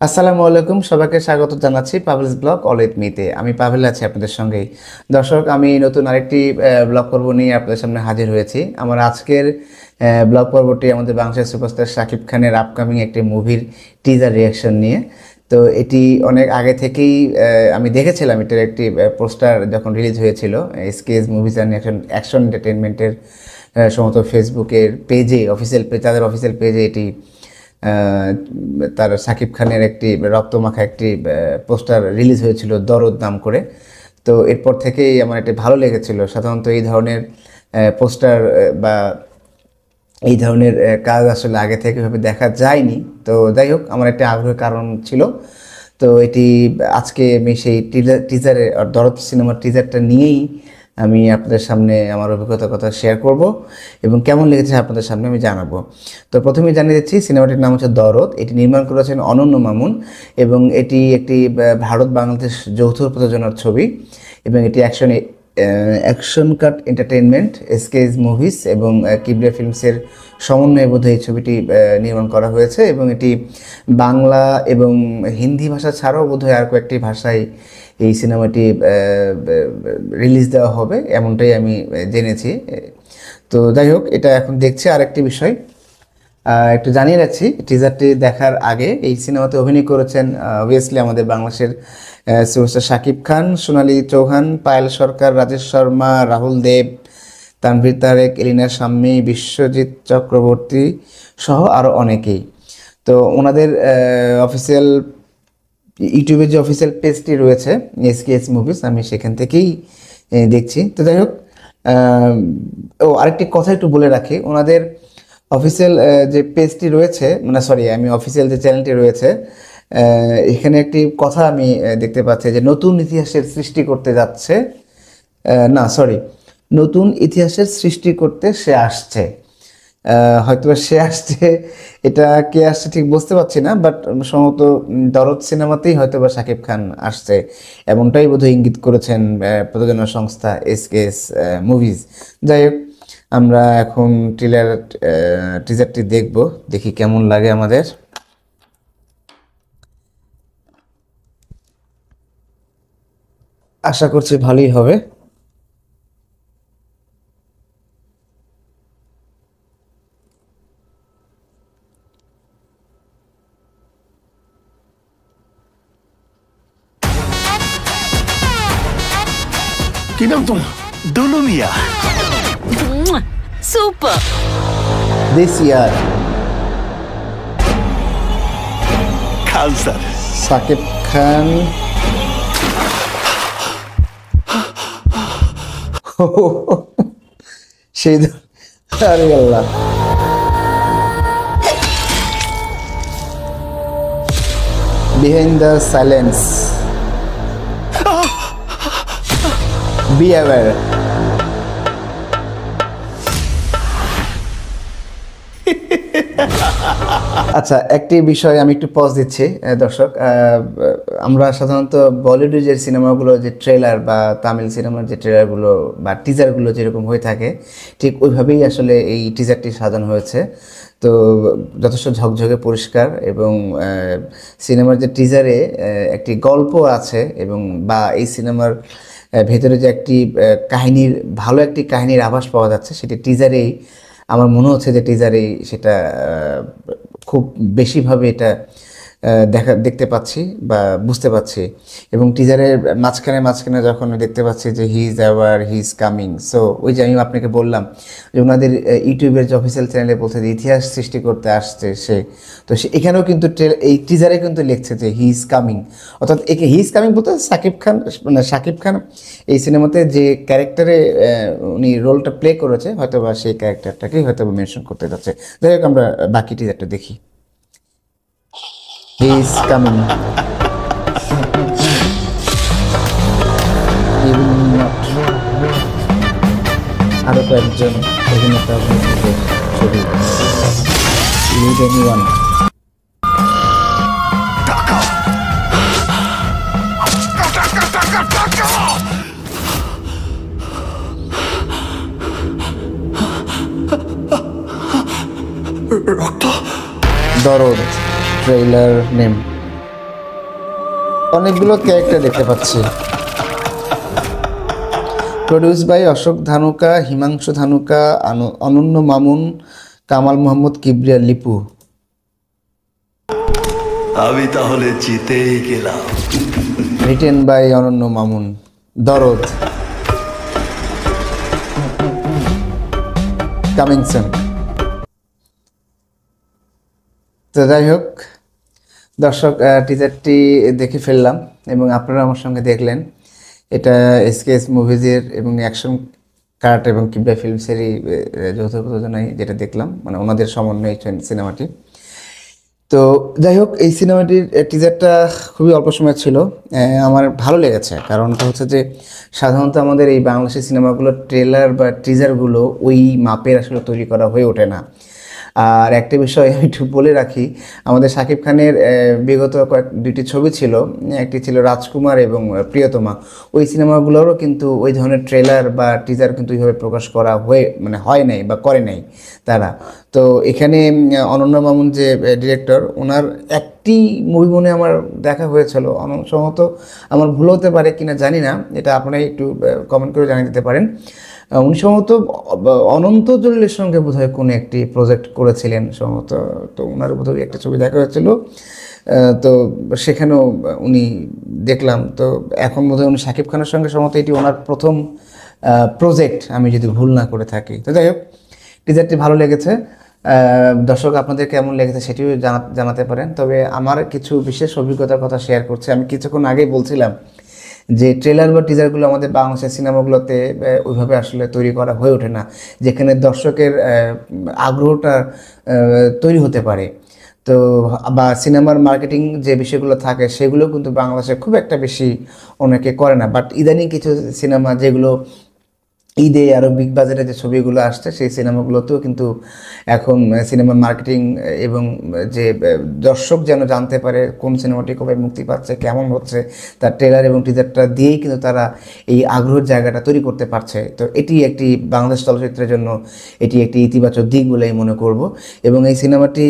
আসসালামু আলাইকুম, সবাইকে স্বাগত জানাচ্ছি পাভেলস ব্লগ অল উইথ মিতে। আমি পাভেল আছি আপনাদের সঙ্গেই। দর্শক, আমি নতুন আরেকটি ব্লগ পর্ব নিয়ে আপনাদের সামনে হাজির হয়েছি। আমার আজকের ব্লগ পর্বটি আমাদের বাংলাদেশের সুপারস্টার শাকিব খানের আপকামিং একটি মুভির টিজার রিয়াকশন নিয়ে। তো এটি অনেক আগে থেকেই আমি দেখেছিলাম এটার একটি পোস্টার যখন রিলিজ হয়েছিল এসকেএস মুভিজ অ্যান্ড অ্যাকশন এন্টারটেনমেন্টের সমস্ত ফেসবুকের পেজে, অফিসিয়াল পেজ, তাদের অফিসিয়াল পেজে এটি তার শাকিব খানের একটি রক্তমাখা একটি পোস্টার রিলিজ হয়েছিল দরদ নাম করে। তো এরপর থেকেই আমার এটা ভালো লেগেছিল। সাধারণত এই ধরনের পোস্টার বা এই ধরনের কাজ আসলে আগে থেকে এভাবে দেখা যায়নি। তো যাই হোক, আমার একটা আগ্রহের কারণ ছিল। তো এটি আজকে আমি সেই টিজারে দরদ সিনেমার টিজারটা নিয়েই আমি আপনাদের সামনে আমার অভিজ্ঞতার কথা শেয়ার করব এবং কেমন লেগেছে আপনাদের সামনে আমি জানাবো। তো প্রথমেই জানিয়ে দিচ্ছি, সিনেমাটির নাম হচ্ছে দরদ। এটি নির্মাণ করেছেন অনন্য মামুন এবং এটি একটি ভারত বাংলাদেশ যৌথ প্রযোজনার ছবি এবং এটি action cut entertainment, SKS movies এবং কিবরিয়া ফিল্মসের সমন্বয়ে বোধহয় এই ছবিটি নির্মাণ করা হয়েছে এবং এটি বাংলা এবং হিন্দি ভাষা ছাড়াও বোধহয় আর কয়েকটি ভাষায় এই সিনেমাটি রিলিজ দেওয়া হবে, এমনটাই আমি জেনেছি। তো যাই হোক, এটা এখন দেখছি। আরেকটি বিষয় একটু জানিয়ে রাখছি, টিজারটি দেখার আগে এই সিনেমাতে অভিনয় করেছেন অবভিয়াসলি আমাদের বাংলাদেশের সুপারস্টার শাকিব খান, সোনালী চৌহান, পায়েল সরকার, রাজেশ শর্মা, রাহুল দেব, তানভীর তারেক, এলিনা শাম্মী, বিশ্বজিৎ চক্রবর্তী সহ আরও অনেকেই। তো ওনাদের অফিসিয়াল ইউটিউবে যে অফিসিয়াল পেজটি রয়েছে এসকেএস মুভিজ, আমি সেখান থেকেই দেখছি। তো যাই হোক, আরেকটি কথা একটু বলে রাখি, ওনাদের অফিসিয়াল যে পেজটি রয়েছে, মানে সরি, আমি অফিসিয়াল যে চ্যানেলটি রয়েছে, এখানে একটি কথা আমি দেখতে পাচ্ছি যে নতুন ইতিহাসের সৃষ্টি করতে যাচ্ছে, না সরি, নতুন ইতিহাসের সৃষ্টি করতে সে আসছে। হয়তো সে আসছে, এটা কে আসছে ঠিক বুঝতে পারছি না, বাট সম্ভবত দরদ সিনেমাতেই হয়তো বা শাকিব খান আসছে, এমনটাই বোধহয় ইঙ্গিত করেছেন প্রযোজনা সংস্থা এসকেএস মুভিজ। যাই হোক, আমরা এখন টিজারটি দেখব, দেখি কেমন লাগে আমাদের। আশা করছি ভালোই হবে। কি নাম তোমার? Dulu Mia. Super. This year Khan sir. Shakib Khan সেই আরে আল্লাহ, behind the silence, be aware. আচ্ছা, একটি বিষয় আমি একটু পজ দিচ্ছি দর্শক। আমরা সাধারণত বলিউডের যে সিনেমাগুলো, যে ট্রেলার বা তামিল সিনেমার যে ট্রেলারগুলো বা টিজারগুলো যেরকম হয়ে থাকে, ঠিক ওইভাবেই আসলে এই টিজারটি সাজানো হয়েছে। তো যথেষ্ট ঝকঝকে পরিষ্কার এবং সিনেমার যে টিজারে একটি গল্প আছে এবং বা এই সিনেমার ভেতরে যে একটি কাহিনীর, ভালো একটি কাহিনীর আভাস পাওয়া যাচ্ছে, সেটি টিজারেই আমার মনে হচ্ছে যে টিজারেই সেটা খুব বেশিভাবে এটা দেখতে পাচ্ছি বা বুঝতে পারছি। এবং টিজারের মাঝখানে মাঝখানে যখন দেখতে পাচ্ছি যে he is aware, he is coming, so ওই যে আমি আপনাকে বললাম যে ওনাদের ইউটিউবের যে অফিসিয়াল চ্যানেলে বলছে যে ইতিহাস সৃষ্টি করতে আসছে সে, তো সে এখানেও কিন্তু এই টিজারে কিন্তু লিখছে যে হি ইজ কামিং, অর্থাৎ একে হি ইজ কামিং বলতে শাকিব খান, মানে শাকিব খান এই সিনেমাতে যে ক্যারেক্টারে উনি রোলটা প্লে করেছে, হয়তো বা সেই ক্যারেক্টারটাকেই হয়তো মেনশন করতে যাচ্ছে। যাই হোক, আমরা বাকি টিজারটা দেখি। He is coming. He will not. আরো কয়েকজন অভিনেতা অভিনেত্রীদের ছবি। Lead anyone. রক্ত। দরদ ট্রেইলার নেম। অনেকগুলো ক্যারেক্টার দেখতে পাচ্ছি। প্রডিউস বাই অশোক ধানুকা, হিমাংশু ধানুকা, অনন্য মামুন, কামাল মোহাম্মদ কিবরিয়া, লিপু। আমি তাহলে জিতেই গেলাম। রিটেন বাই অনন্য মামুন। দরদ, কামিং সুন। তো যাই হোক দর্শক, টিজারটি দেখে ফেললাম এবং আপনারা আমার সঙ্গে দেখলেন। এটা এসকেএস মুভিজের এবং অ্যাকশন কার্ট এবং কিবরিয়া ফিল্মসেরই যৌথ প্রযোজনায় যেটা দেখলাম, মানে ওনাদের সমন্বয়ে সিনেমাটি। তো যাই হোক, এই সিনেমাটির টিজারটা খুবই অল্প সময় ছিল, আমার ভালো লেগেছে। কারণটা হচ্ছে যে সাধারণত আমাদের এই বাংলাদেশের সিনেমাগুলোর ট্রেলার বা টিজারগুলো ওই মাপের আসলে তৈরি করা হয়ে ওঠে না। আর একটা বিষয় আমি একটু বলে রাখি, আমাদের শাকিব খানের বিগত দুইটি ছবি ছিল, একটি ছিল রাজকুমার এবং প্রিয়তমা। ওই সিনেমাগুলোরও কিন্তু ওই ধরনের ট্রেলার বা টিজার কিন্তু ওইভাবে প্রকাশ করা হয় নাই বা করে নাই তারা। তো এখানে অনন্য মামুন যে ডিরেক্টর, ওনার একটি মুভি মনে আমার দেখা হয়েছিল, সম্ভবত আমার ভুল হতে পারে কিনা জানি না, এটা আপনারা একটু কমেন্ট করে জানিয়ে দিতে পারেন। উনি সম্ভবত অনন্ত জলিলের সঙ্গে বোধহয় কোনো একটি প্রজেক্ট করেছিলেন সম্ভবত, তো ওনার বোধহয় একটা ছবি দেখা হয়েছিল। তো সেখানেও উনি দেখলাম। তো এখন বোধহয় উনি শাকিব খানের সঙ্গে সম্ভবত এটি ওনার প্রথম প্রজেক্ট, আমি যদি ভুল না করে থাকি। তো যাই হোক, টিজারটি ভালো লেগেছে। দর্শক আপনাদের কেমন লেগেছে সেটিও জানাতে পারেন। তবে আমার কিছু বিশেষ অভিজ্ঞতার কথা শেয়ার করছি। আমি কিছুক্ষণ আগেই বলছিলাম যে ট্রেলার বা টিজারগুলো আমাদের বাংলাদেশের সিনেমাগুলোতে ওইভাবে আসলে তৈরি করা হয়ে ওঠে না, যেখানে দর্শকের আগ্রহটা তৈরি হতে পারে। তো বা সিনেমার মার্কেটিং যে বিষয়গুলো থাকে সেগুলো কিন্তু বাংলাদেশে খুব একটা বেশি অনেকে করে না। বাট ইদানিং কিছু সিনেমা যেগুলো ঈদে আরও বিগ বাজারে যে ছবিগুলো আসছে, সেই সিনেমাগুলোতেও কিন্তু এখন সিনেমার মার্কেটিং এবং যে দর্শক যেন জানতে পারে কোন সিনেমাটি কবে মুক্তি পাচ্ছে, কেমন হচ্ছে, তার ট্রেলার এবং টিজারটা দিয়েই কিন্তু তারা এই আগ্রহের জায়গাটা তৈরি করতে পারছে। তো এটি একটি বাংলাদেশ চলচ্চিত্রের জন্য এটি একটি ইতিবাচক দিক বলেই মনে করব। এবং এই সিনেমাটি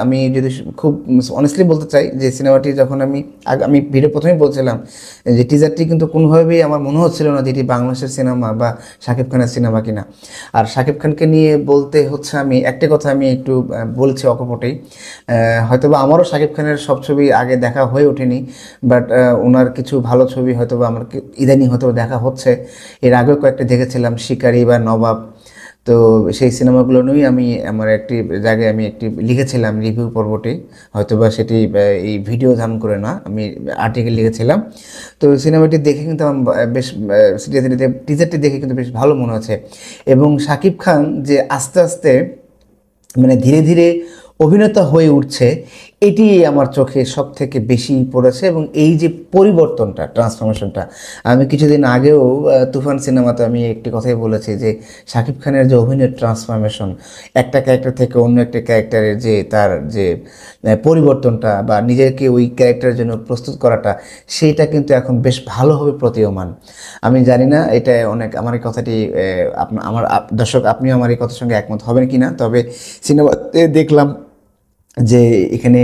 আমি যদি খুব অনেস্টলি বলতে চাই, যে সিনেমাটি যখন আমি ভিডিও প্রথমেই বলছিলাম যে টিজারটি কিন্তু কোনোভাবেই আমার মনে হচ্ছিল না যে এটি বাংলাদেশের সিনেমা বা শাকিব খানের সিনেমা কিনা। আর শাকিব খানকে নিয়ে বলতে হচ্ছে, আমি একটা কথা আমি একটু বলছি অকপটেই, হয়তোবা আমারও শাকিব খানের সব ছবি আগে দেখা হয়ে ওঠেনি, বাট ওনার কিছু ভালো ছবি হয়তোবা আমার ইদানিং হয়তো দেখা হচ্ছে। এর আগেও কয়েকটা দেখেছিলাম, শিকারি বা নবাব। তো সেই সিনেমাগুলো নিয়েই আমি আমার একটি জায়গায় আমি একটি লিখেছিলাম রিভিউ পর্বটি, হয়তোবা সেটি এই ভিডিও ধারণ করে না, আমি আর্টিকেল লিখেছিলাম। তো সিনেমাটি দেখে কিন্তু আমার বেশ টিজারটি দেখে কিন্তু বেশ ভালো মনে হচ্ছে। এবং শাকিব খান যে আস্তে আস্তে মানে ধীরে ধীরে অভিনেতা হয়ে উঠছে, এটি আমার চোখে সব থেকে বেশি পড়েছে। এবং এই যে পরিবর্তনটা, ট্রান্সফরমেশনটা, আমি কিছুদিন আগেও তুফান সিনেমাতে আমি একটি কথাই বলেছি যে শাকিব খানের যে অভিনয়ের ট্রান্সফরমেশন, একটা ক্যারেক্টার থেকে অন্য একটা ক্যারেক্টারের যে তার যে পরিবর্তনটা বা নিজেকে ওই ক্যারেক্টারের জন্য প্রস্তুত করাটা, সেইটা কিন্তু এখন বেশ ভালোভাবে প্রতীয়মান। আমি জানি না এটা অনেক আমার এই কথাটি আমার দর্শক আপনিও আমার এই কথার সঙ্গে একমত হবেন কি না, তবে সিনেমাতে দেখলাম যে এখানে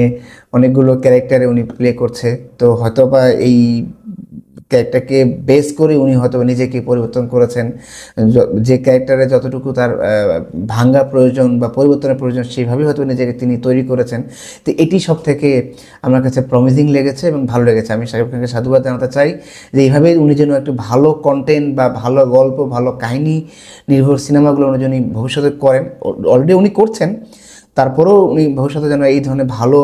অনেকগুলো ক্যারেক্টারে উনি প্লে করছে। তো হয়তোবা এই ক্যারেক্টারকে বেস করে উনি হয়তো নিজেকে পরিবর্তন করেছেন, যে ক্যারেক্টারে যতটুকু তার ভাঙ্গা প্রয়োজন বা পরিবর্তনের প্রয়োজন সেইভাবেই হয়তো নিজেকে তিনি তৈরি করেছেন। তো এটি সব থেকে আমার কাছে প্রমিজিং লেগেছে এবং ভালো লেগেছে। আমি শাকিব খানকে সাধুবাদ জানাতে চাই যে এইভাবেই উনি যেন একটু ভালো কন্টেন্ট বা ভালো গল্প, ভালো কাহিনী নির্ভর সিনেমাগুলো উনি যেন ভবিষ্যতে করেন। অলরেডি উনি করছেন, তারপরেও উনি ভবিষ্যতে যেন এই ধরনের ভালো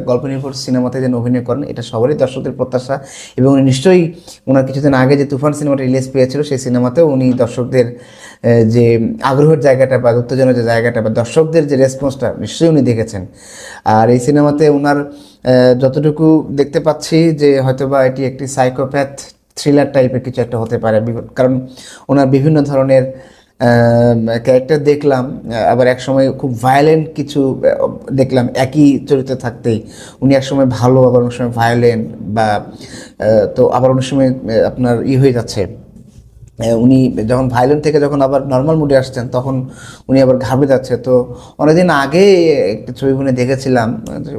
গল্প নির্ভর সিনেমাতে যেন অভিনয় করেন, এটা সবারই দর্শকদের প্রত্যাশা। এবং উনি নিশ্চয়ই ওনার কিছুদিন আগে যে তুফান সিনেমাটা রিলিজ পেয়েছিল, সেই সিনেমাতেও উনি দর্শকদের যে আগ্রহের জায়গাটা বা উত্তেজনার যে জায়গাটা বা দর্শকদের যে রেসপন্সটা নিশ্চয়ই উনি দেখেছেন। আর এই সিনেমাতে ওনার যতটুকু দেখতে পাচ্ছি যে হয়তোবা এটি একটি সাইকোপ্যাথ থ্রিলার টাইপের কিছু একটা হতে পারে, কারণ ওনার বিভিন্ন ধরনের ক্যারেক্টার দেখলাম, আবার একসময় খুব ভায়োলেন্ট কিছু দেখলাম একই চরিত্রে থাকতেই। উনি একসময় ভালো, আবার অনেক সময় ভায়োলেন্ট, বা তো আবার অনেক সময় আপনার হয়ে যাচ্ছে, উনি যখন ভায়োলেন্ট থেকে যখন আবার নর্মাল মুডে আসছেন তখন উনি আবার ঘাবড়ে যাচ্ছে। তো অনেকদিন আগে একটা ছবি দেখেছিলাম,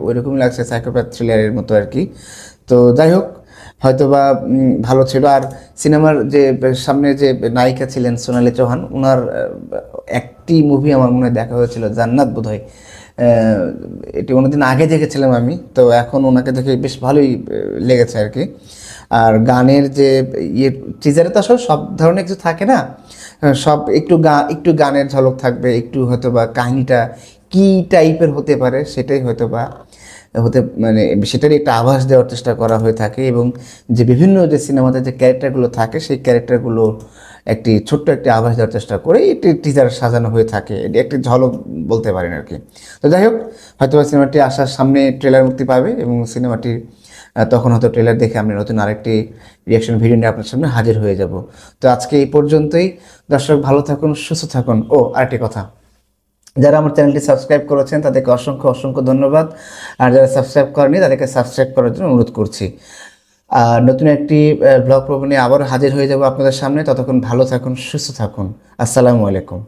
ওইরকমই লাগছে সাইকোপ্যাথ থ্রিলারের মতো আর কি। তো যাই হোক, হয়তোবা ভালো ছিল। আর সিনেমার যে সামনে যে নায়িকা ছিলেন সোনালী চৌহান, ওনার একটি মুভি আমার মনে হয় দেখা হয়েছিল, জান্নাত বোধহয়। এটি অনেকদিন আগে দেখেছিলাম আমি, তো এখন ওনাকে দেখে বেশ ভালোই লেগেছে আর কি। আর গানের যে ইয়ে, টিজারে তো আসলে সব ধরনের কিছু থাকে না, সব একটু গানের ঝলক থাকবে, একটু হয়তো বা কাহিনীটা কী টাইপের হতে পারে সেটাই হয়তো বা মানে সেটারই একটা আভাস দেওয়ার চেষ্টা করা হয়ে থাকে। এবং যে বিভিন্ন যে সিনেমাতে যে ক্যারেক্টারগুলো থাকে সেই ক্যারেক্টারগুলো ছোট্ট একটি আভাস দেওয়ার চেষ্টা করে এটি টিজার সাজানো হয়ে থাকে, এটি একটি ঝলক বলতে পারেন আর কি। তো যাই হোক, হয়তো সিনেমাটি আসার সামনে ট্রেলার মুক্তি পাবে এবং সিনেমাটি তখন হয়তো ট্রেলার দেখে আমি নতুন আরেকটি রিয়াকশন ভিডিও নিয়ে আপনার সামনে হাজির হয়ে যাব। তো আজকে এই পর্যন্তই। দর্শক ভালো থাকুন, সুস্থ থাকুন। ও আরেকটি কথা, যারা আমার চ্যানেলটি সাবস্ক্রাইব করেছেন তাদেরকে অসংখ্য অসংখ্য ধন্যবাদ। আর যারা সাবস্ক্রাইব করেনি তাদেরকে সাবস্ক্রাইব করার জন্য অনুরোধ করছি। আর নতুন একটি ব্লগ পর্ব নিয়ে আবার হাজির হয়ে যাব আপনাদের সামনে। ততক্ষণ ভালো থাকুন, সুস্থ থাকুন। আসসালামু আলাইকুম।